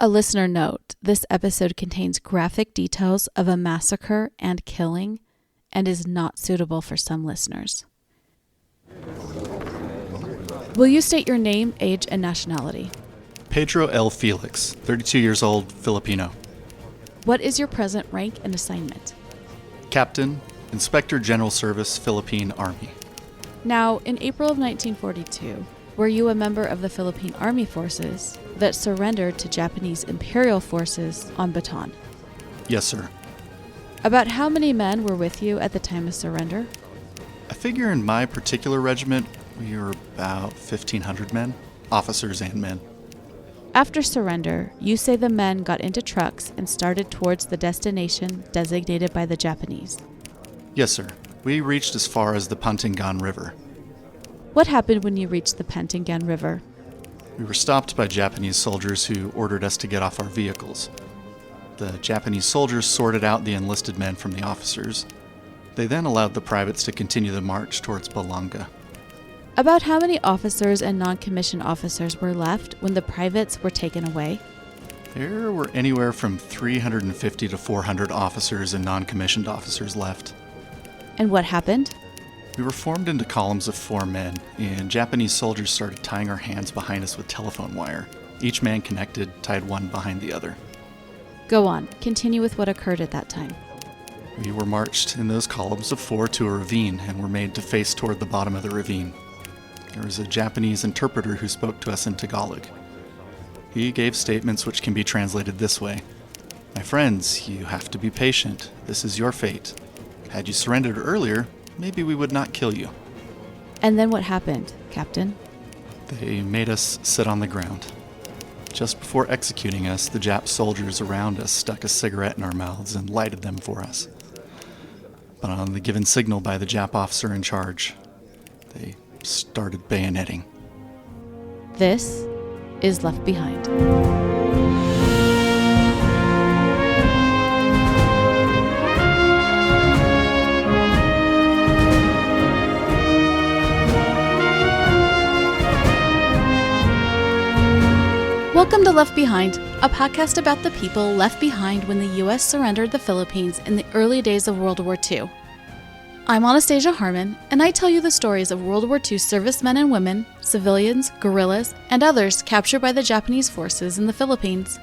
A listener note, this episode contains graphic details of a massacre and killing and is not suitable for some listeners. Will you state your name, age, and nationality? Pedro L. Felix, 32 years old, Filipino. What is your present rank and assignment? Captain, Inspector General Service, Philippine Army. Now, in April of 1942, were you a member of the Philippine Army forces that surrendered to Japanese Imperial forces on Bataan? Yes, sir. About how many men were with you at the time of surrender? I figure in my particular regiment, we were about 1,500 men, officers and men. After surrender, you say the men got into trucks and started towards the destination designated by the Japanese. Yes, sir. We reached as far as the Pantingan River. What happened when you reached the Pantingan River? We were stopped by Japanese soldiers who ordered us to get off our vehicles. The Japanese soldiers sorted out the enlisted men from the officers. They then allowed the privates to continue the march towards Balanga. About how many officers and non-commissioned officers were left when the privates were taken away? There were anywhere from 350 to 400 officers and non-commissioned officers left. And what happened? We were formed into columns of 4 men, and Japanese soldiers started tying our hands behind us with telephone wire. Each man connected, tied one behind the other. Go on. Continue with what occurred at that time. We were marched in those columns of 4 to a ravine and were made to face toward the bottom of the ravine. There was a Japanese interpreter who spoke to us in Tagalog. He gave statements which can be translated this way. "My friends, you have to be patient. This is your fate. Had you surrendered earlier, maybe we would not kill you." And then what happened, Captain? They made us sit on the ground. Just before executing us, the Jap soldiers around us stuck a cigarette in our mouths and lighted them for us. But on the given signal by the Jap officer in charge, they started bayoneting. This is Left Behind. Welcome to Left Behind, a podcast about the people left behind when the U.S. surrendered the Philippines in the early days of World War II. I'm Anastasia Harmon, and I tell you the stories of World War II servicemen and women, civilians, guerrillas, and others captured by the Japanese forces in the Philippines.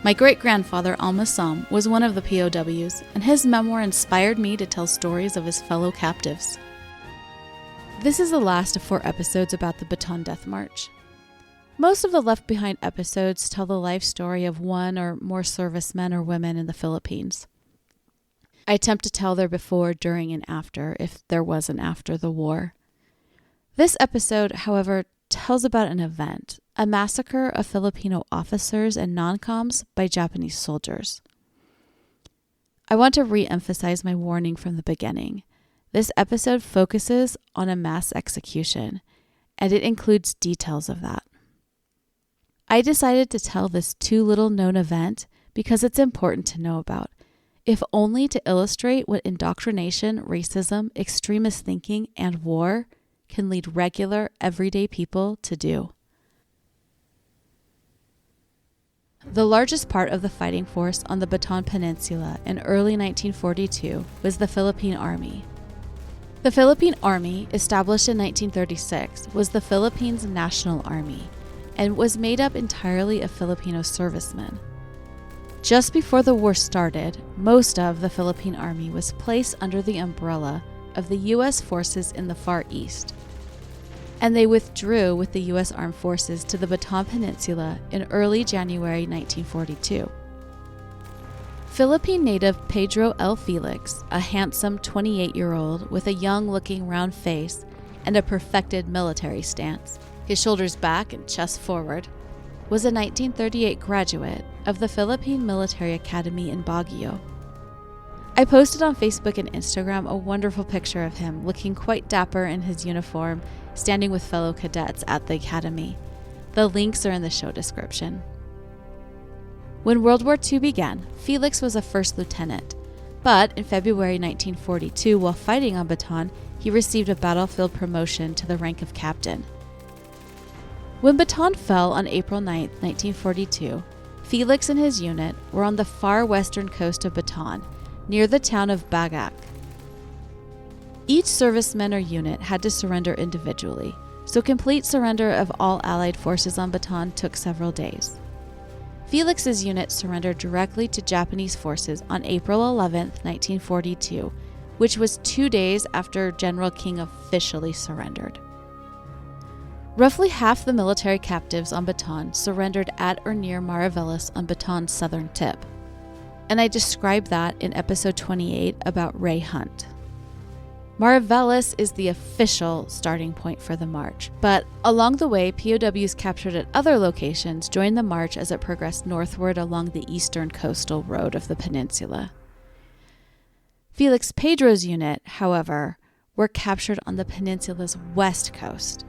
My great-grandfather, Al-Massam, was one of the POWs, and his memoir inspired me to tell stories of his fellow captives. This is the last of 4 episodes about the Bataan Death March. Most of the Left Behind episodes tell the life story of one or more servicemen or women in the Philippines. I attempt to tell their before, during, and after, if there was an after the war. This episode, however, tells about an event, a massacre of Filipino officers and non-coms by Japanese soldiers. I want to re-emphasize my warning from the beginning. This episode focuses on a mass execution, and it includes details of that. I decided to tell this too little known event because it's important to know about, if only to illustrate what indoctrination, racism, extremist thinking, and war can lead regular, everyday people to do. The largest part of the fighting force on the Bataan Peninsula in early 1942 was the Philippine Army. The Philippine Army, established in 1936, was the Philippines' national army and was made up entirely of Filipino servicemen. Just before the war started, most of the Philippine Army was placed under the umbrella of the U.S. forces in the Far East, and they withdrew with the U.S. Armed Forces to the Bataan Peninsula in early January 1942. Philippine native Pedro L. Felix, a handsome 28-year-old with a young-looking round face and a perfected military stance, his shoulders back and chest forward, was a 1938 graduate of the Philippine Military Academy in Baguio. I posted on Facebook and Instagram a wonderful picture of him looking quite dapper in his uniform, standing with fellow cadets at the academy. The links are in the show description. When World War II began, Felix was a first lieutenant, but in February 1942, while fighting on Bataan, he received a battlefield promotion to the rank of captain. When Bataan fell on April 9, 1942, Felix and his unit were on the far western coast of Bataan, near the town of Bagak. Each serviceman or unit had to surrender individually, so complete surrender of all Allied forces on Bataan took several days. Felix's unit surrendered directly to Japanese forces on April 11, 1942, which was 2 days after General King officially surrendered. Roughly half the military captives on Bataan surrendered at or near Mariveles on Bataan's southern tip. And I described that in episode 28 about Ray Hunt. Mariveles is the official starting point for the march, but along the way, POWs captured at other locations joined the march as it progressed northward along the eastern coastal road of the peninsula. Felix Pedro's unit, however, were captured on the peninsula's west coast.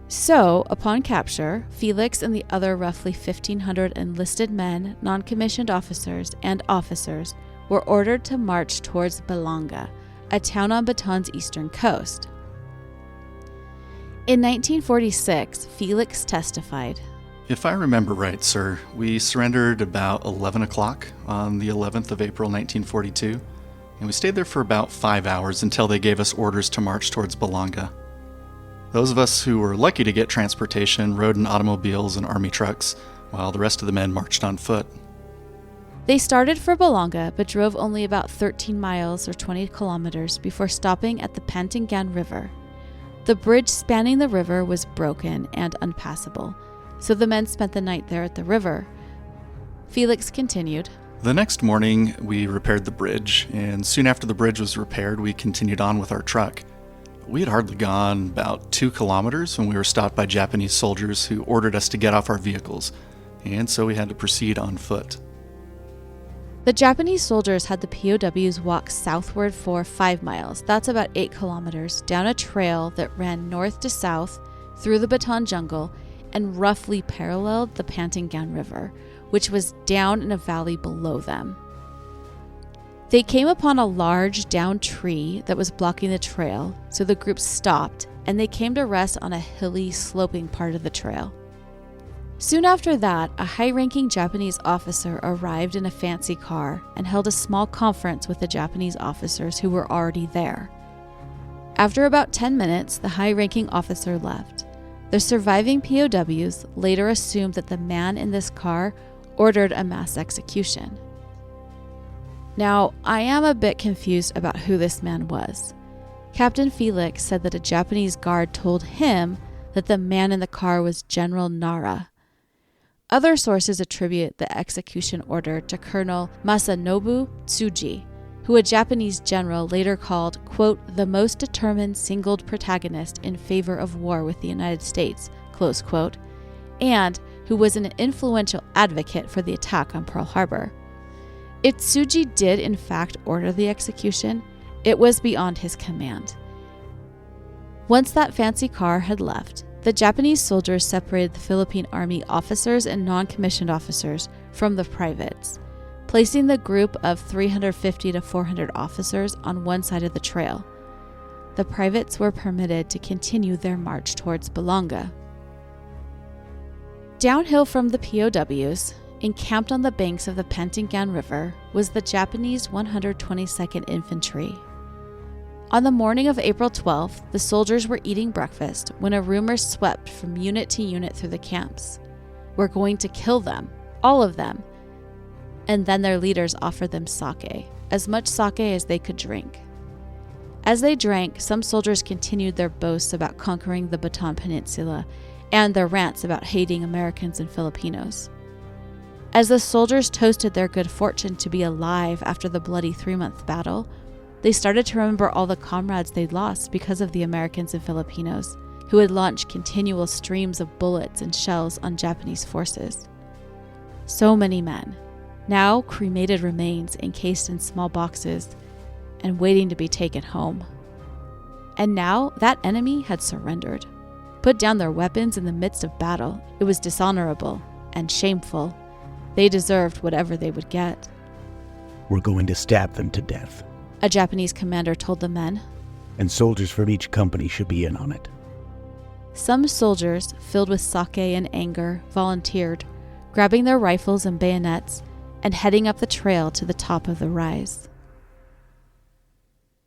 So, upon capture, Felix and the other roughly 1,500 enlisted men, non-commissioned officers, and officers were ordered to march towards Balanga, a town on Bataan's eastern coast. In 1946, Felix testified, "If I remember right, sir, we surrendered about 11 o'clock on the 11th of April 1942, and we stayed there for about 5 hours until they gave us orders to march towards Balanga. Those of us who were lucky to get transportation rode in automobiles and army trucks, while the rest of the men marched on foot." They started for Balanga but drove only about 13 miles or 20 kilometers before stopping at the Pantingan River. The bridge spanning the river was broken and unpassable, so the men spent the night there at the river. Felix continued, "The next morning, we repaired the bridge, and soon after the bridge was repaired, we continued on with our truck. We had hardly gone about 2 kilometers when we were stopped by Japanese soldiers who ordered us to get off our vehicles, and so we had to proceed on foot." The Japanese soldiers had the POWs walk southward for 5 miles, that's about 8 kilometers, down a trail that ran north to south through the Bataan jungle and roughly paralleled the Pantingan River, which was down in a valley below them. They came upon a large downed tree that was blocking the trail, so the group stopped and they came to rest on a hilly, sloping part of the trail. Soon after that, a high-ranking Japanese officer arrived in a fancy car and held a small conference with the Japanese officers who were already there. After about 10 minutes, the high-ranking officer left. The surviving POWs later assumed that the man in this car ordered a mass execution. Now, I am a bit confused about who this man was. Captain Felix said that a Japanese guard told him that the man in the car was General Nara. Other sources attribute the execution order to Colonel Masanobu Tsuji, who a Japanese general later called, quote, "the most determined singled protagonist in favor of war with the United States," close quote, and who was an influential advocate for the attack on Pearl Harbor. If Tsuji did in fact order the execution, it was beyond his command. Once that fancy car had left, the Japanese soldiers separated the Philippine Army officers and non-commissioned officers from the privates, placing the group of 350 to 400 officers on one side of the trail. The privates were permitted to continue their march towards Balanga. Downhill from the POWs, encamped on the banks of the Pantingan River, was the Japanese 122nd Infantry. On the morning of April 12th, the soldiers were eating breakfast when a rumor swept from unit to unit through the camps. "We're going to kill them, all of them." And then their leaders offered them sake, as much sake as they could drink. As they drank, some soldiers continued their boasts about conquering the Bataan Peninsula and their rants about hating Americans and Filipinos. As the soldiers toasted their good fortune to be alive after the bloody 3-month battle, they started to remember all the comrades they'd lost because of the Americans and Filipinos, who had launched continual streams of bullets and shells on Japanese forces. So many men, now cremated remains encased in small boxes and waiting to be taken home. And now that enemy had surrendered, put down their weapons in the midst of battle. It was dishonorable and shameful. They deserved whatever they would get. "We're going to stab them to death," a Japanese commander told the men. "and soldiers from each company should be in on it." Some soldiers, filled with sake and anger, volunteered, grabbing their rifles and bayonets and heading up the trail to the top of the rise.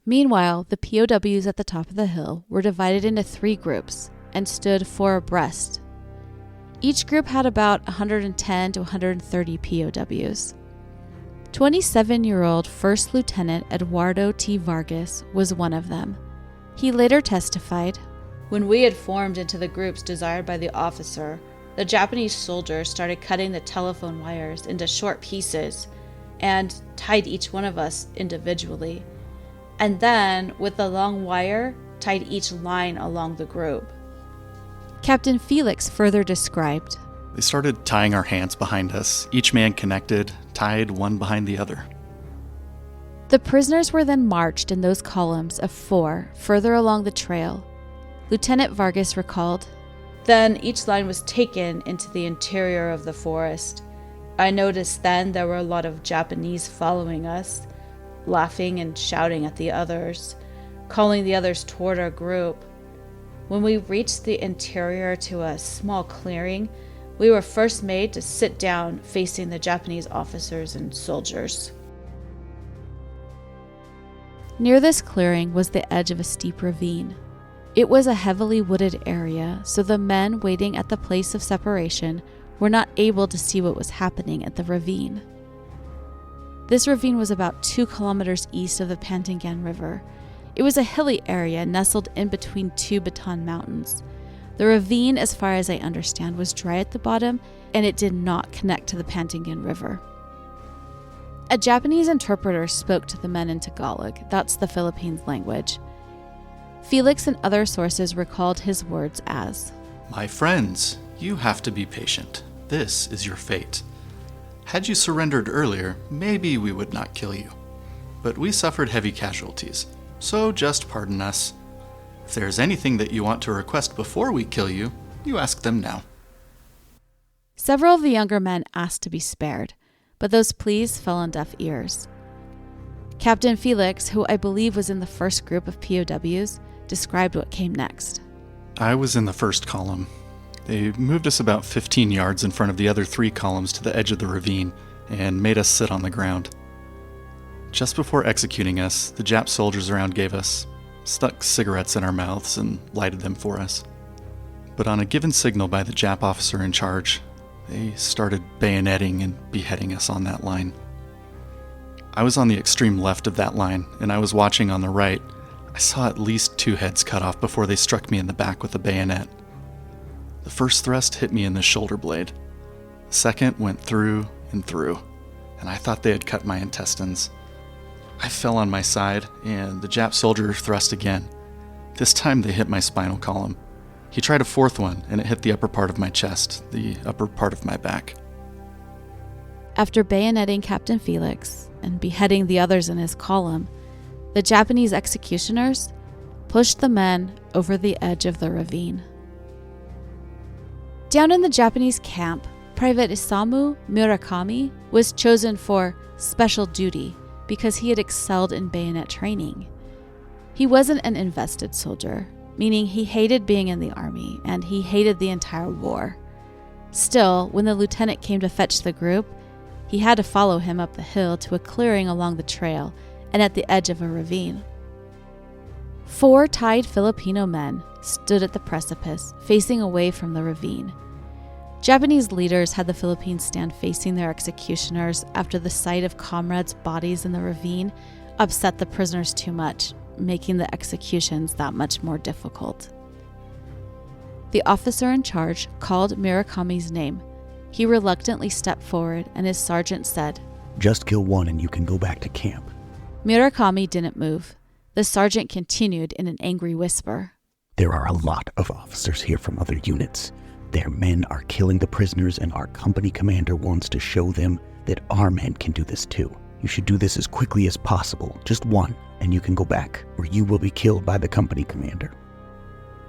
Meanwhile, the POWs at the top of the hill were divided into 3 groups and stood 4 abreast. Each group had about 110 to 130 POWs. 27-year-old First Lieutenant Eduardo T. Vargas was one of them. He later testified, "When we had formed into the groups desired by the officer, the Japanese soldiers started cutting the telephone wires into short pieces and tied each one of us individually, and then, with the long wire, tied each line along the group." Captain Felix further described, They started tying our hands behind us, each man connected, tied one behind the other. The prisoners were then marched in those columns of 4 further along the trail. Lieutenant Vargas recalled, "Then each line was taken into the interior of the forest. I noticed then there were a lot of Japanese following us, laughing and shouting at the others, calling the others toward our group. When we reached the interior to a small clearing, we were first made to sit down facing the Japanese officers and soldiers." Near this clearing was the edge of a steep ravine. It was a heavily wooded area, so the men waiting at the place of separation were not able to see what was happening at the ravine. This ravine was about 2 kilometers east of the Pantingan River. It was a hilly area nestled in between 2 Bataan mountains. The ravine, as far as I understand, was dry at the bottom, and it did not connect to the Pantingan River. A Japanese interpreter spoke to the men in Tagalog. That's the Philippines language. Felix and other sources recalled his words as, "My friends, you have to be patient. This is your fate. Had you surrendered earlier, maybe we would not kill you. But we suffered heavy casualties, so just pardon us. If there is anything that you want to request before we kill you, you ask them now." Several of the younger men asked to be spared, but those pleas fell on deaf ears. Captain Felix, who I believe was in the first group of POWs, described what came next. I was in the first column. They moved us about 15 yards in front of the other 3 columns to the edge of the ravine and made us sit on the ground. Just before executing us, the Jap soldiers around gave us, stuck cigarettes in our mouths and lighted them for us. But on a given signal by the Jap officer in charge, they started bayoneting and beheading us on that line. I was on the extreme left of that line, and I was watching on the right. I saw at least 2 heads cut off before they struck me in the back with a bayonet. The first thrust hit me in the shoulder blade. The second went through and through, and I thought they had cut my intestines. I fell on my side, and the Jap soldier thrust again. This time they hit my spinal column. He tried a 4th one, and it hit the upper part of my chest, the upper part of my back. After bayoneting Captain Felix and beheading the others in his column, the Japanese executioners pushed the men over the edge of the ravine. Down in the Japanese camp, Private Isamu Murakami was chosen for special duty because he had excelled in bayonet training. He wasn't an invested soldier, meaning he hated being in the army and he hated the entire war. Still, when the lieutenant came to fetch the group, he had to follow him up the hill to a clearing along the trail and at the edge of a ravine. 4 tied Filipino men stood at the precipice, facing away from the ravine. Japanese leaders had the Philippines stand facing their executioners after the sight of comrades' bodies in the ravine upset the prisoners too much, making the executions that much more difficult. The officer in charge called Murakami's name. He reluctantly stepped forward, and his sergeant said, "Just kill one and you can go back to camp." Murakami didn't move. The sergeant continued in an angry whisper, "There are a lot of officers here from other units. Their men are killing the prisoners, and our company commander wants to show them that our men can do this too. You should do this as quickly as possible. Just one, and you can go back, or you will be killed by the company commander."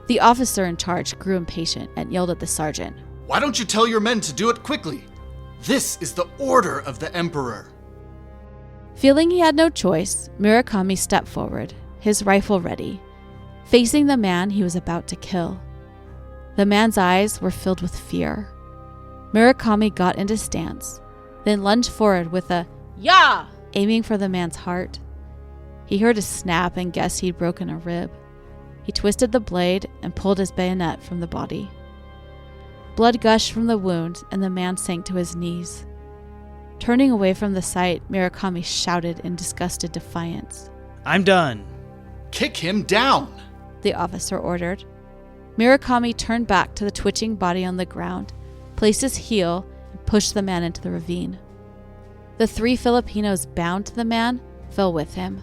The officer in charge grew impatient and yelled at the sergeant, "Why don't you tell your men to do it quickly? This is the order of the Emperor." Feeling he had no choice, Murakami stepped forward, his rifle ready, facing the man he was about to kill. The man's eyes were filled with fear. Murakami got into stance, then lunged forward with a "Yah!" aiming for the man's heart. He heard a snap and guessed he'd broken a rib. He twisted the blade and pulled his bayonet from the body. Blood gushed from the wound and the man sank to his knees. Turning away from the sight, Murakami shouted in disgusted defiance. "I'm done." Kick him down! The officer ordered. Murakami turned back to the twitching body on the ground, placed his heel, and pushed the man into the ravine. The 3 Filipinos bound to the man fell with him.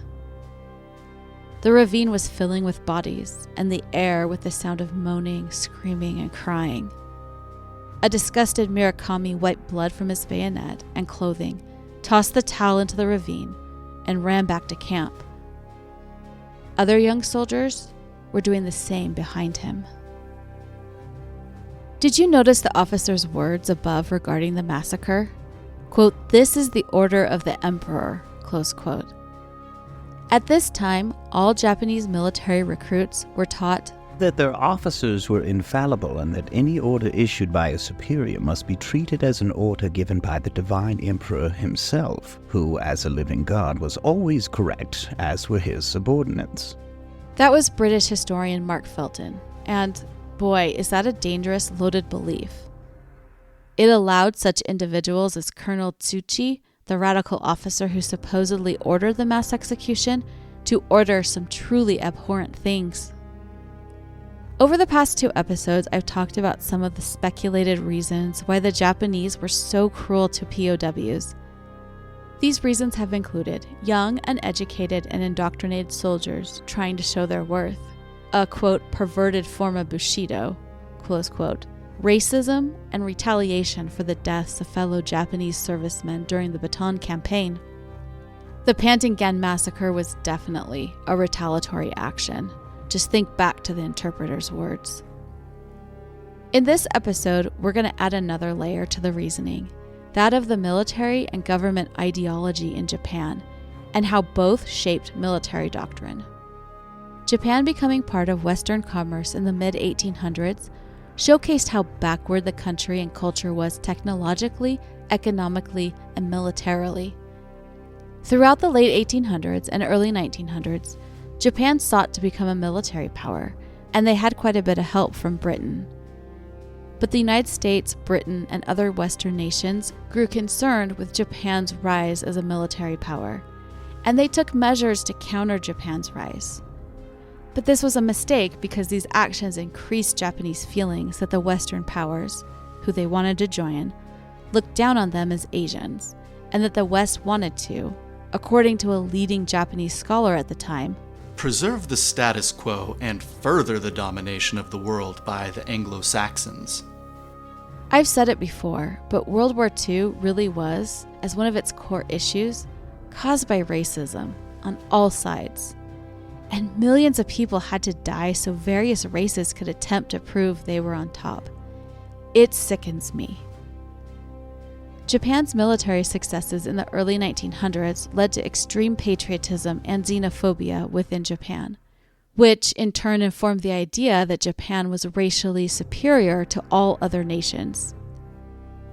The ravine was filling with bodies, and the air with the sound of moaning, screaming, and crying. A disgusted Murakami wiped blood from his bayonet and clothing, tossed the towel into the ravine, and ran back to camp. Other young soldiers were doing the same behind him. Did you notice the officer's words above regarding the massacre? Quote, "This is the order of the emperor," close quote. At this time, all Japanese military recruits were taught that their officers were infallible and that any order issued by a superior must be treated as an order given by the divine emperor himself, who, as a living god, was always correct, as were his subordinates. That was British historian Mark Felton, and boy, is that a dangerous, loaded belief. It allowed such individuals as Colonel Tsuchi, the radical officer who supposedly ordered the mass execution, to order some truly abhorrent things. Over the past 2 episodes, I've talked about some of the speculated reasons why the Japanese were so cruel to POWs. These reasons have included young, uneducated, and indoctrinated soldiers trying to show their worth, a, quote, perverted form of Bushido, close quote, racism, and retaliation for the deaths of fellow Japanese servicemen during the Bataan campaign. The Pantingan Massacre was definitely a retaliatory action. Just think back to the interpreter's words. In this episode, we're going to add another layer to the reasoning, that of the military and government ideology in Japan, and how both shaped military doctrine. Japan becoming part of Western commerce in the mid-1800s showcased how backward the country and culture was technologically, economically, and militarily. Throughout the late 1800s and early 1900s, Japan sought to become a military power, and they had quite a bit of help from Britain. But the United States, Britain, and other Western nations grew concerned with Japan's rise as a military power, and they took measures to counter Japan's rise. But this was a mistake because these actions increased Japanese feelings that the Western powers, who they wanted to join, looked down on them as Asians, and that the West wanted to, according to a leading Japanese scholar at the time, preserve the status quo and further the domination of the world by the Anglo-Saxons. I've said it before, but World War II really was, as one of its core issues, caused by racism on all sides. And millions of people had to die so various races could attempt to prove they were on top. It sickens me. Japan's military successes in the early 1900s led to extreme patriotism and xenophobia within Japan, which in turn informed the idea that Japan was racially superior to all other nations.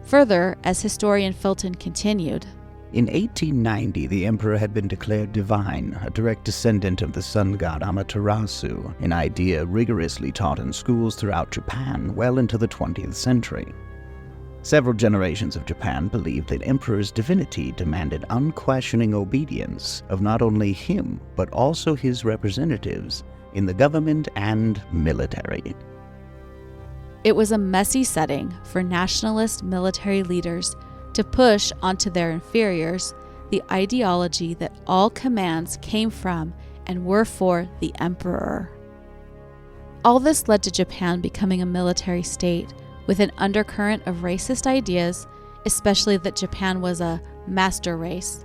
Further, as historian Felton continued, in 1890, the emperor had been declared divine, a direct descendant of the sun god Amaterasu, an idea rigorously taught in schools throughout Japan well into the 20th century. Several generations of Japan believed that emperor's divinity demanded unquestioning obedience of not only him, but also his representatives in the government and military. It was a messy setting for nationalist military leaders to push onto their inferiors the ideology that all commands came from and were for the emperor. All this led to Japan becoming a military state with an undercurrent of racist ideas, especially that Japan was a master race,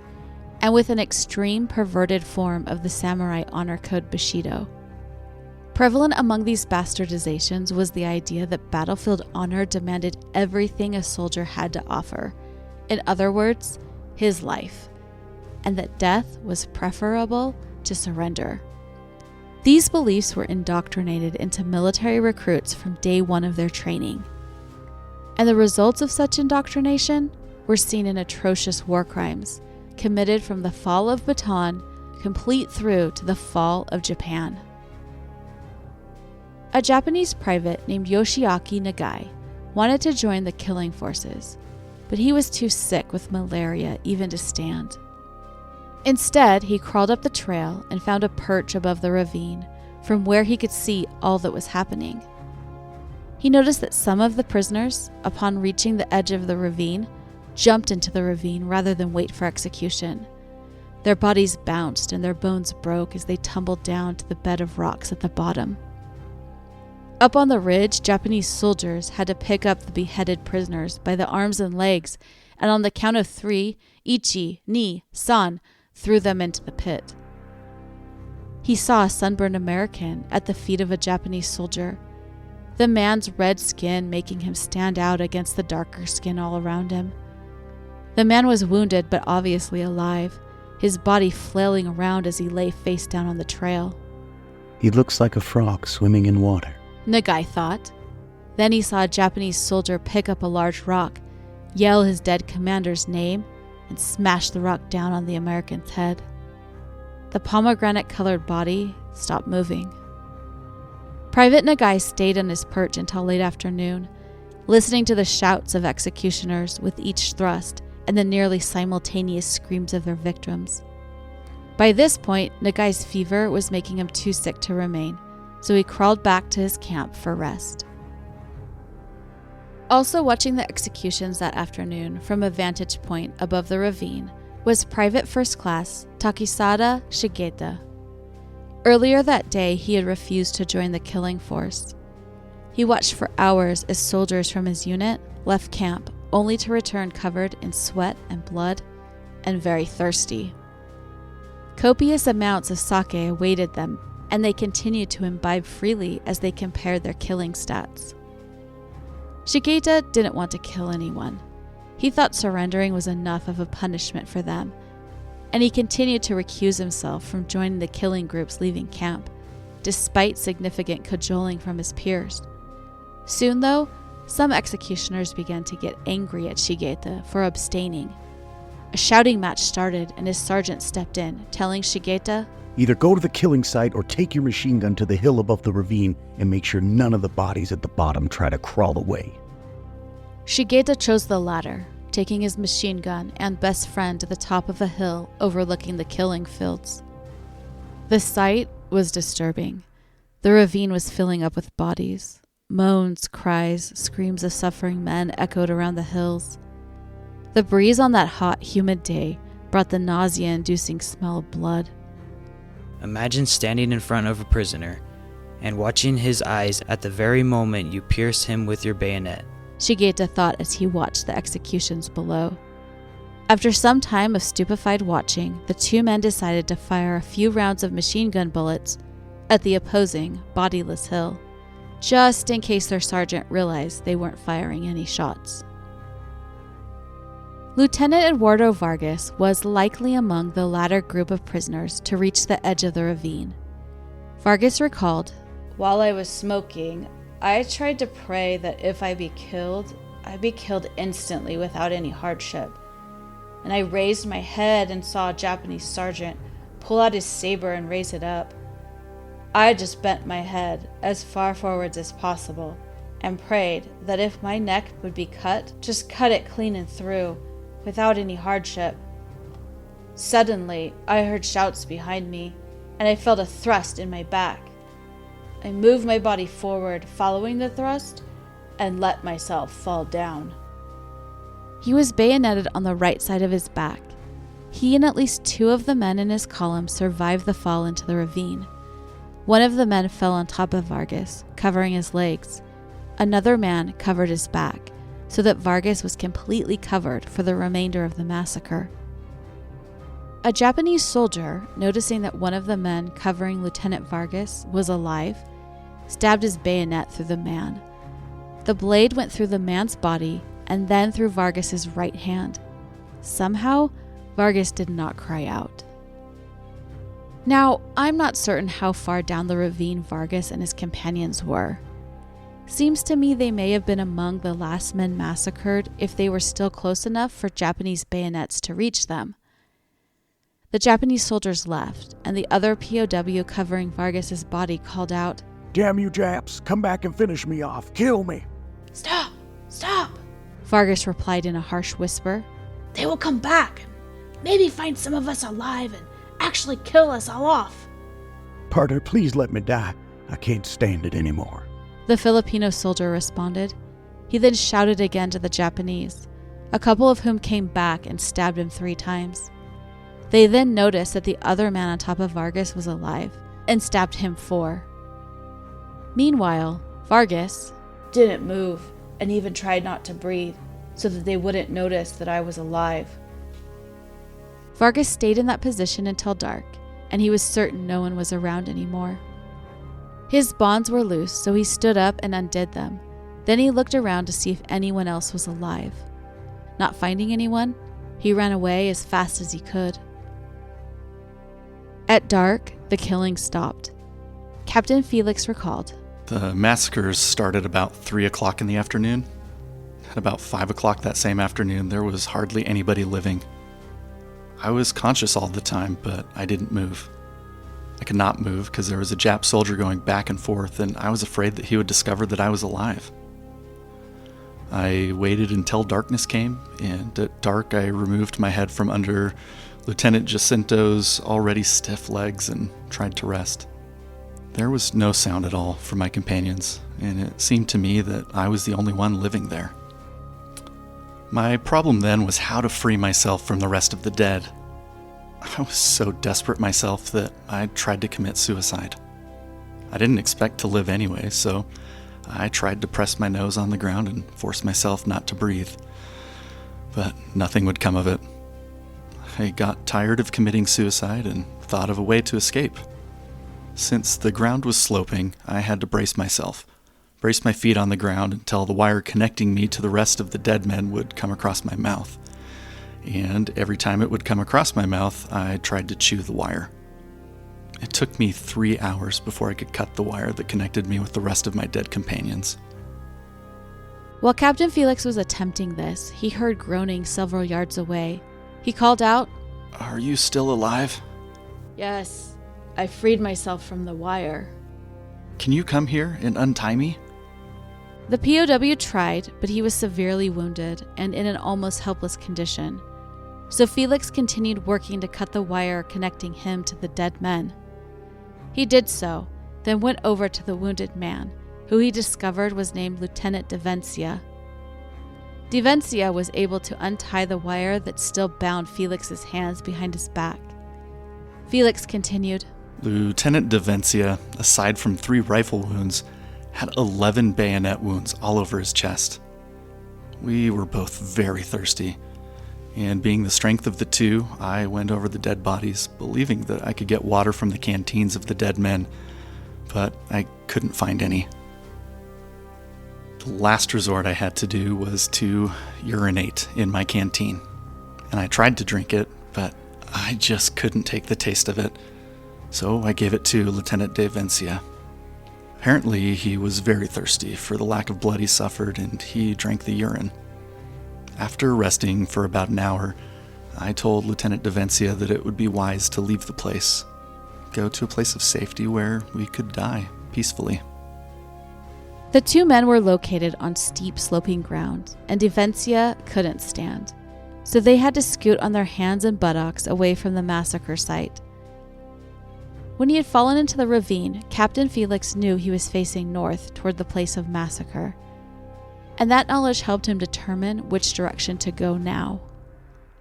and with an extreme perverted form of the samurai honor code Bushido. Prevalent among these bastardizations was the idea that battlefield honor demanded everything a soldier had to offer, in other words, his life, and that death was preferable to surrender. These beliefs were indoctrinated into military recruits from day one of their training. And the results of such indoctrination were seen in atrocious war crimes committed from the fall of Bataan complete through to the fall of Japan. A Japanese private named Yoshiaki Nagai wanted to join the killing forces, but he was too sick with malaria even to stand. Instead, he crawled up the trail and found a perch above the ravine from where he could see all that was happening. He noticed that some of the prisoners, upon reaching the edge of the ravine, jumped into the ravine rather than wait for execution. Their bodies bounced and their bones broke as they tumbled down to the bed of rocks at the bottom. Up on the ridge, Japanese soldiers had to pick up the beheaded prisoners by the arms and legs, and on the count of 3, Ichi, Ni, San, threw them into the pit. He saw a sunburned American at the feet of a Japanese soldier, the man's red skin making him stand out against the darker skin all around him. The man was wounded but obviously alive, his body flailing around as he lay face down on the trail. He looks like a frog swimming in water, Nagai thought. Then he saw a Japanese soldier pick up a large rock, yell his dead commander's name, and smash the rock down on the American's head. The pomegranate-colored body stopped moving. Private Nagai stayed on his perch until late afternoon, listening to the shouts of executioners with each thrust and the nearly simultaneous screams of their victims. By this point, Nagai's fever was making him too sick to remain, so he crawled back to his camp for rest. Also watching the executions that afternoon from a vantage point above the ravine was Private First Class Takisada Shigeta. Earlier that day, he had refused to join the killing force. He watched for hours as soldiers from his unit left camp, only to return covered in sweat and blood and very thirsty. Copious amounts of sake awaited them, and they continued to imbibe freely as they compared their killing stats. Shigeta didn't want to kill anyone. He thought surrendering was enough of a punishment for them, and he continued to recuse himself from joining the killing groups leaving camp, despite significant cajoling from his peers. Soon, though, some executioners began to get angry at Shigeta for abstaining. A shouting match started, and his sergeant stepped in, telling Shigeta, "Either go to the killing site or take your machine gun to the hill above the ravine and make sure none of the bodies at the bottom try to crawl away." Shigeta chose the latter, taking his machine gun and best friend to the top of a hill overlooking the killing fields. The sight was disturbing. The ravine was filling up with bodies. Moans, cries, screams of suffering men echoed around the hills. The breeze on that hot, humid day brought the nausea-inducing smell of blood. Imagine standing in front of a prisoner and watching his eyes at the very moment you pierce him with your bayonet, Shigeta thought as he watched the executions below. After some time of stupefied watching, the two men decided to fire a few rounds of machine gun bullets at the opposing, bodiless hill, just in case their sergeant realized they weren't firing any shots. Lieutenant Eduardo Vargas was likely among the latter group of prisoners to reach the edge of the ravine. Vargas recalled, While I was smoking, I tried to pray that if I be killed, I'd be killed instantly without any hardship. And I raised my head and saw a Japanese sergeant pull out his saber and raise it up. I just bent my head as far forwards as possible and prayed that if my neck would be cut, just cut it clean and through, without any hardship. Suddenly, I heard shouts behind me, and I felt a thrust in my back. I moved my body forward, following the thrust, and let myself fall down. He was bayoneted on the right side of his back. He and at least two of the men in his column survived the fall into the ravine. One of the men fell on top of Vargas, covering his legs. Another man covered his back, so that Vargas was completely covered for the remainder of the massacre. A Japanese soldier, noticing that one of the men covering Lieutenant Vargas was alive, stabbed his bayonet through the man. The blade went through the man's body and then through Vargas's right hand. Somehow, Vargas did not cry out. Now, I'm not certain how far down the ravine Vargas and his companions were. Seems to me they may have been among the last men massacred if they were still close enough for Japanese bayonets to reach them. The Japanese soldiers left, and the other POW covering Vargas's body called out, "Damn you Japs, come back and finish me off. Kill me." Stop! Stop! Vargas replied in a harsh whisper. They will come back and maybe find some of us alive and actually kill us all off. "Partner, please let me die. I can't stand it anymore." The Filipino soldier responded. He then shouted again to the Japanese, a couple of whom came back and stabbed him 3 times. They then noticed that the other man on top of Vargas was alive and stabbed him 4. Meanwhile, Vargas Didn't move and even tried not to breathe so that they wouldn't notice that I was alive. Vargas stayed in that position until dark, and he was certain no one was around anymore. His bonds were loose, so he stood up and undid them. Then he looked around to see if anyone else was alive. Not finding anyone, he ran away as fast as he could. At dark, the killing stopped. Captain Felix recalled, The massacres started about 3 o'clock in the afternoon. At about 5 o'clock that same afternoon, there was hardly anybody living. I was conscious all the time, but I didn't move. I could not move because there was a Jap soldier going back and forth, and I was afraid that he would discover that I was alive. I waited until darkness came, and at dark I removed my head from under Lieutenant Jacinto's already stiff legs and tried to rest. There was no sound at all from my companions, and it seemed to me that I was the only one living there. My problem then was how to free myself from the rest of the dead. I was so desperate myself that I tried to commit suicide. I didn't expect to live anyway, so I tried to press my nose on the ground and force myself not to breathe. But nothing would come of it. I got tired of committing suicide and thought of a way to escape. Since the ground was sloping, I had to brace myself, brace my feet on the ground until the wire connecting me to the rest of the dead men would come across my mouth. And every time it would come across my mouth, I tried to chew the wire. It took me 3 hours before I could cut the wire that connected me with the rest of my dead companions. While Captain Felix was attempting this, he heard groaning several yards away. He called out, "Are you still alive? Yes, I freed myself from the wire. Can you come here and untie me?" The POW tried, but he was severely wounded and in an almost helpless condition. So Felix continued working to cut the wire connecting him to the dead men. He did so, then went over to the wounded man, who he discovered was named Lieutenant Devencia. Devencia was able to untie the wire that still bound Felix's hands behind his back. Felix continued, Lieutenant Devencia, aside from 3 rifle wounds, had 11 bayonet wounds all over his chest. We were both very thirsty, and being the strength of the 2, I went over the dead bodies, believing that I could get water from the canteens of the dead men, but I couldn't find any. The last resort I had to do was to urinate in my canteen, and I tried to drink it, but I just couldn't take the taste of it, so I gave it to Lieutenant Devencia. Apparently, he was very thirsty for the lack of blood he suffered, and he drank the urine. After resting for about an hour, I told Lieutenant Devencia that it would be wise to leave the place, go to a place of safety where we could die peacefully. The 2 men were located on steep sloping ground, and Devencia couldn't stand, so they had to scoot on their hands and buttocks away from the massacre site. When he had fallen into the ravine, Captain Felix knew he was facing north toward the place of massacre, and that knowledge helped him determine which direction to go now.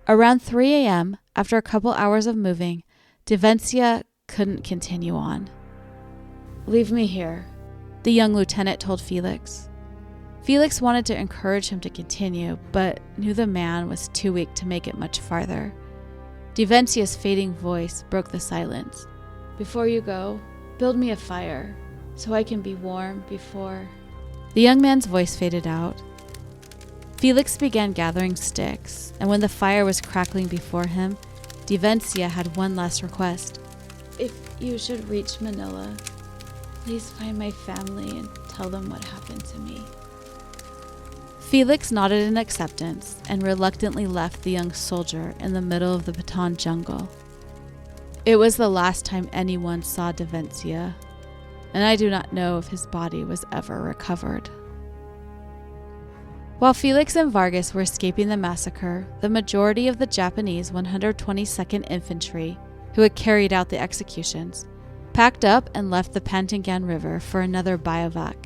Around 3 a.m., after a couple hours of moving, Devencia couldn't continue on. Leave me here, the young lieutenant told Felix. Felix wanted to encourage him to continue, but knew the man was too weak to make it much farther. Devencia's fading voice broke the silence. Before you go, build me a fire so I can be warm before... The young man's voice faded out. Felix began gathering sticks, and when the fire was crackling before him, Devencia had one last request. If you should reach Manila, please find my family and tell tell them what happened to me. Felix nodded in acceptance and reluctantly left the young soldier in the middle of the Bataan jungle. It was the last time anyone saw Davencia, and I do not know if his body was ever recovered. While Felix and Vargas were escaping the massacre, the majority of the Japanese 122nd Infantry, who had carried out the executions, packed up and left the Pantingan River for another bivouac.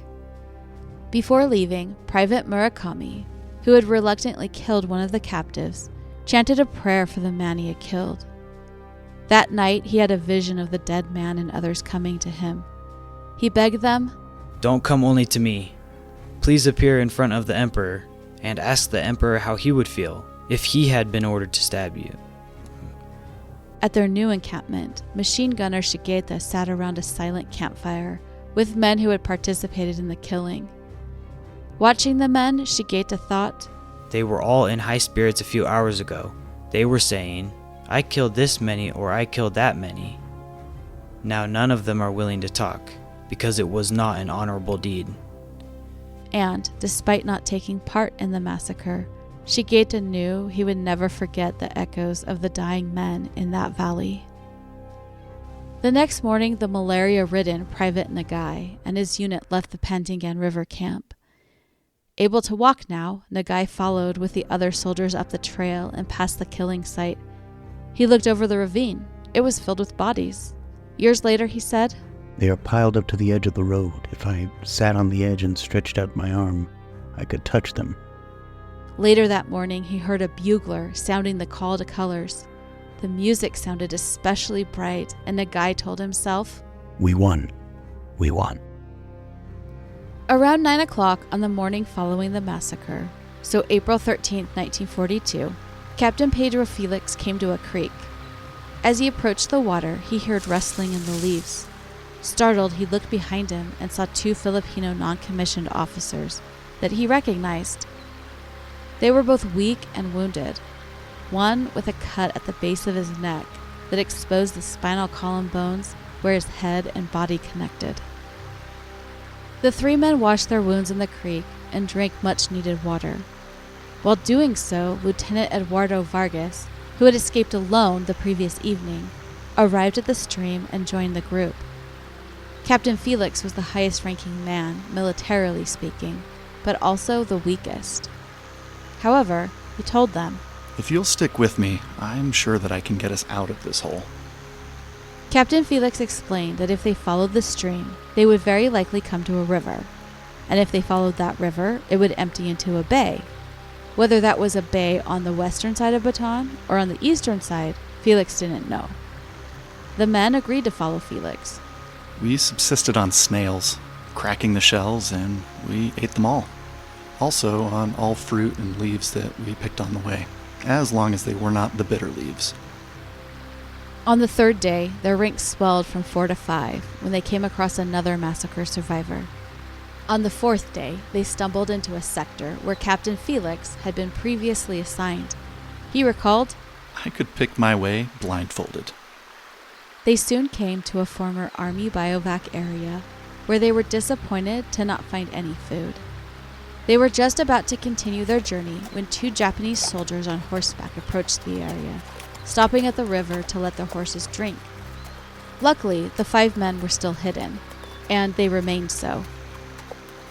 Before leaving, Private Murakami, who had reluctantly killed one of the captives, chanted a prayer for the man he had killed. That night, he had a vision of the dead man and others coming to him. He begged them, "Don't come only to me. Please appear in front of the Emperor and ask the Emperor how he would feel if he had been ordered to stab you." At their new encampment, machine gunner Shigeta sat around a silent campfire with men who had participated in the killing. Watching the men, Shigeta thought, They were all in high spirits a few hours ago. They were saying, "I killed this many," or "I killed that many." Now none of them are willing to talk, because it was not an honorable deed. and despite not taking part in the massacre, Shigeta knew he would never forget the echoes of the dying men in that valley. The next morning, the malaria-ridden Private Nagai and his unit left the Pantingan River camp. Able to walk now, Nagai followed with the other soldiers up the trail and past the killing site. He looked over the ravine. It was filled with bodies. Years later, he said, They are piled up to the edge of the road. If I sat on the edge and stretched out my arm, I could touch them. Later that morning, he heard a bugler sounding the call to colors. The music sounded especially bright, and Nagai told himself, We won. We won. Around 9 o'clock on the morning following the massacre, so April 13, 1942, Captain Pedro Felix came to a creek. As he approached the water, he heard rustling in the leaves. Startled, he looked behind him and saw two Filipino non-commissioned officers that he recognized. They were both weak and wounded, one with a cut at the base of his neck that exposed the spinal column bones where his head and body connected. The three men washed their wounds in the creek and drank much-needed water. While doing so, Lieutenant Eduardo Vargas, who had escaped alone the previous evening, arrived at the stream and joined the group. Captain Felix was the highest-ranking man, militarily speaking, but also the weakest. However, he told them, If you'll stick with me, I'm sure that I can get us out of this hole. Captain Felix explained that if they followed the stream, they would very likely come to a river, and if they followed that river, it would empty into a bay. Whether that was a bay on the western side of Bataan or on the eastern side, Felix didn't know. The men agreed to follow Felix. We subsisted on snails, cracking the shells, and we ate them all. Also on all fruit and leaves that we picked on the way, as long as they were not the bitter leaves. On the third day, their ranks swelled from 4 to 5 when they came across another massacre survivor. On the fourth day, they stumbled into a sector where Captain Felix had been previously assigned. He recalled, I could pick my way blindfolded. They soon came to a former Army bivouac area where they were disappointed to not find any food. They were just about to continue their journey when two Japanese soldiers on horseback approached the area, stopping at the river to let their horses drink. Luckily, the 5 men were still hidden, and they remained so.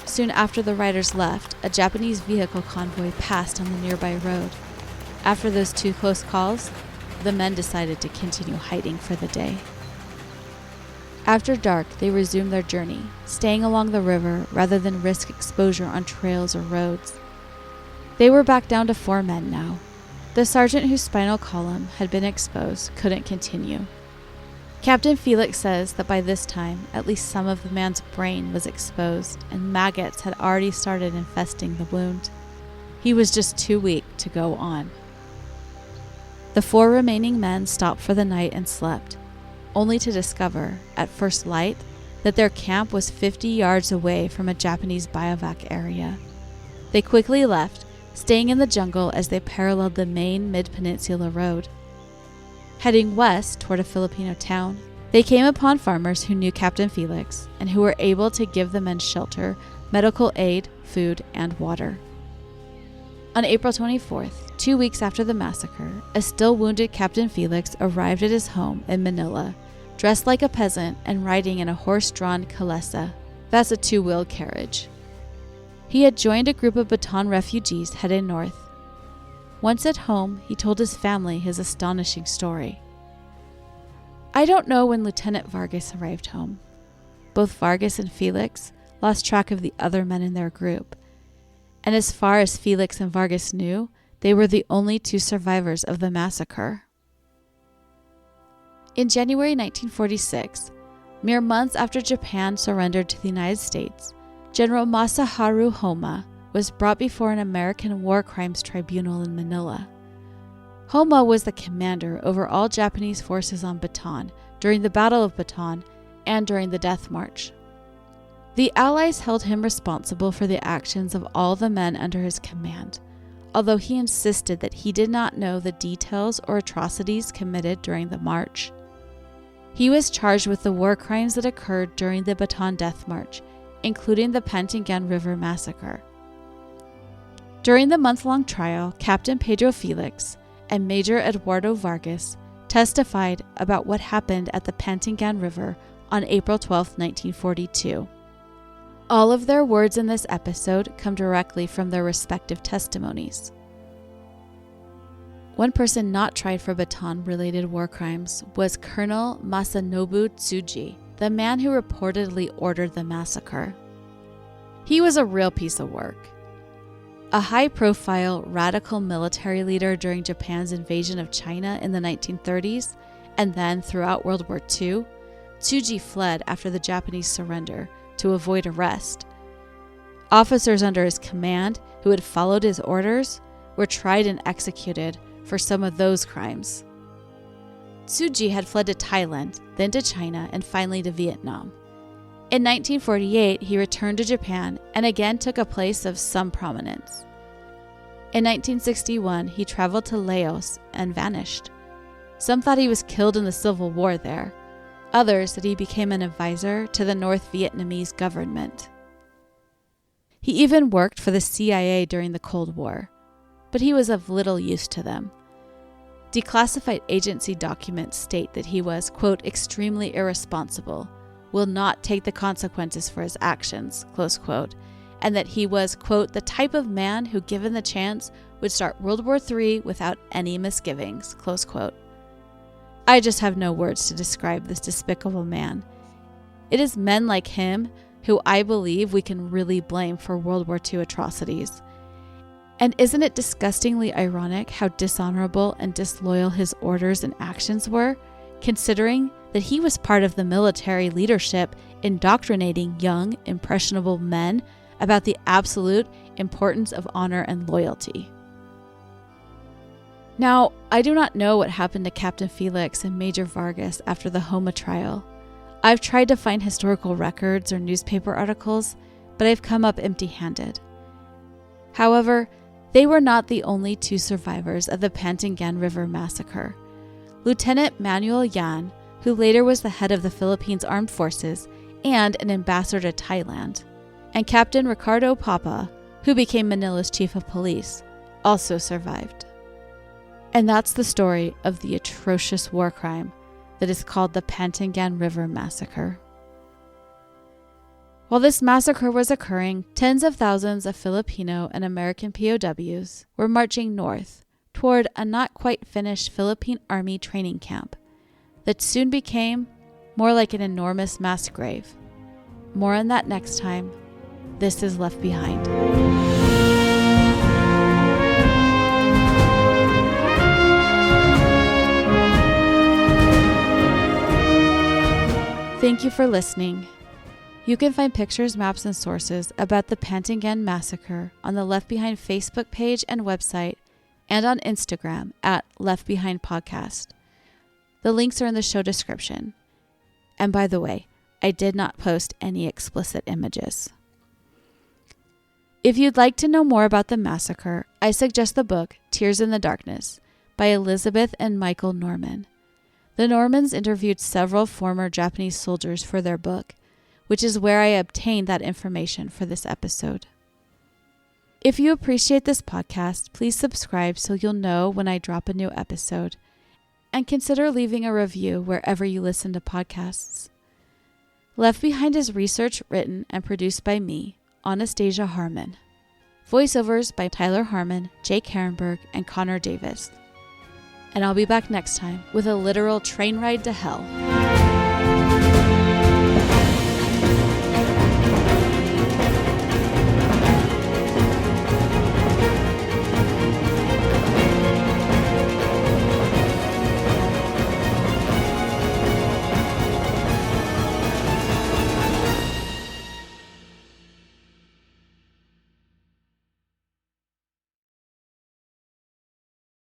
Soon after the riders left, a Japanese vehicle convoy passed on the nearby road. After those 2 close calls, the men decided to continue hiding for the day. After dark, they resumed their journey, staying along the river rather than risk exposure on trails or roads. They were back down to 4 men now. The sergeant whose spinal column had been exposed couldn't continue. Captain Felix says that by this time, at least some of the man's brain was exposed, and maggots had already started infesting the wound. He was just too weak to go on. The 4 remaining men stopped for the night and slept, only to discover, at first light, that their camp was 50 yards away from a Japanese bivouac area. They quickly left, staying in the jungle as they paralleled the main mid-peninsula road. Heading west toward a Filipino town, they came upon farmers who knew Captain Felix and who were able to give the men shelter medical aid, food, and water. On April 24th, 2 weeks after the massacre, a still wounded Captain Felix arrived at his home in Manila, dressed like a peasant and riding in a horse-drawn kalesa. That's a two-wheeled carriage. He had joined a group of Bataan refugees headed north. Once at home, he told his family his astonishing story. I don't know when Lieutenant Vargas arrived home. Both Vargas and Felix lost track of the other men in their group. And as far as Felix and Vargas knew, they were the only two survivors of the massacre. In January 1946, mere months after Japan surrendered to the United States, General Masaharu Homma was brought before an American war crimes tribunal in Manila. Homma was the commander over all Japanese forces on Bataan during the Battle of Bataan and during the Death March. The Allies held him responsible for the actions of all the men under his command, although he insisted that he did not know the details or atrocities committed during the march. He was charged with the war crimes that occurred during the Bataan Death March, including the Pantingan River Massacre. During the month-long trial, Captain Pedro Felix and Major Eduardo Vargas testified about what happened at the Pantingan River on April 12, 1942. All of their words in this episode come directly from their respective testimonies. One person not tried for Bataan-related war crimes was Colonel Masanobu Tsuji, the man who reportedly ordered the massacre. He was a real piece of work. A high-profile radical military leader during Japan's invasion of China in the 1930s, and then throughout World War II, Tsuji fled after the Japanese surrender to avoid arrest. Officers under his command who had followed his orders were tried and executed for some of those crimes. Tsuji had fled to Thailand, then to China, and finally to Vietnam. In 1948, he returned to Japan and again took a place of some prominence. In 1961, he traveled to Laos and vanished. Some thought he was killed in the Civil War there. Others that he became an advisor to the North Vietnamese government. He even worked for the CIA during the Cold War, but he was of little use to them. Declassified agency documents state that he was, quote, extremely irresponsible, will not take the consequences for his actions, close quote, and that he was, quote, the type of man who, given the chance, would start World War III without any misgivings, close quote. I just have no words to describe this despicable man. It is men like him who I believe we can really blame for World War II atrocities. And isn't it disgustingly ironic how dishonorable and disloyal his orders and actions were, considering that he was part of the military leadership indoctrinating young, impressionable men about the absolute importance of honor and loyalty. Now, I do not know what happened to Captain Felix and Major Vargas after the Homma trial. I've tried to find historical records or newspaper articles, but I've come up empty-handed. However, they were not the only two survivors of the Pantingan River Massacre. Lieutenant Manuel Yan, who later was the head of the Philippines Armed Forces and an ambassador to Thailand, and Captain Ricardo Papa, who became Manila's chief of police, also survived. And that's the story of the atrocious war crime that is called the Pantingan River Massacre. While this massacre was occurring, tens of thousands of Filipino and American POWs were marching north toward a not quite finished Philippine Army training camp that soon became more like an enormous mass grave. More on that next time. This is Left Behind. Thank you for listening. You can find pictures, maps, and sources about the Pantingan Massacre on the Left Behind Facebook page and website, and on Instagram at Left Behind Podcast. The links are in the show description. And by the way, I did not post any explicit images. If you'd like to know more about the massacre, I suggest the book Tears in the Darkness by Elizabeth and Michael Norman. The Normans interviewed several former Japanese soldiers for their book, which is where I obtained that information for this episode. If you appreciate this podcast, please subscribe so you'll know when I drop a new episode, and consider leaving a review wherever you listen to podcasts. Left Behind is researched, written, and produced by me, Anastasia Harmon. Voiceovers by Tyler Harmon, Jake Herrenberg, and Connor Davis. And I'll be back next time with a literal train ride to hell.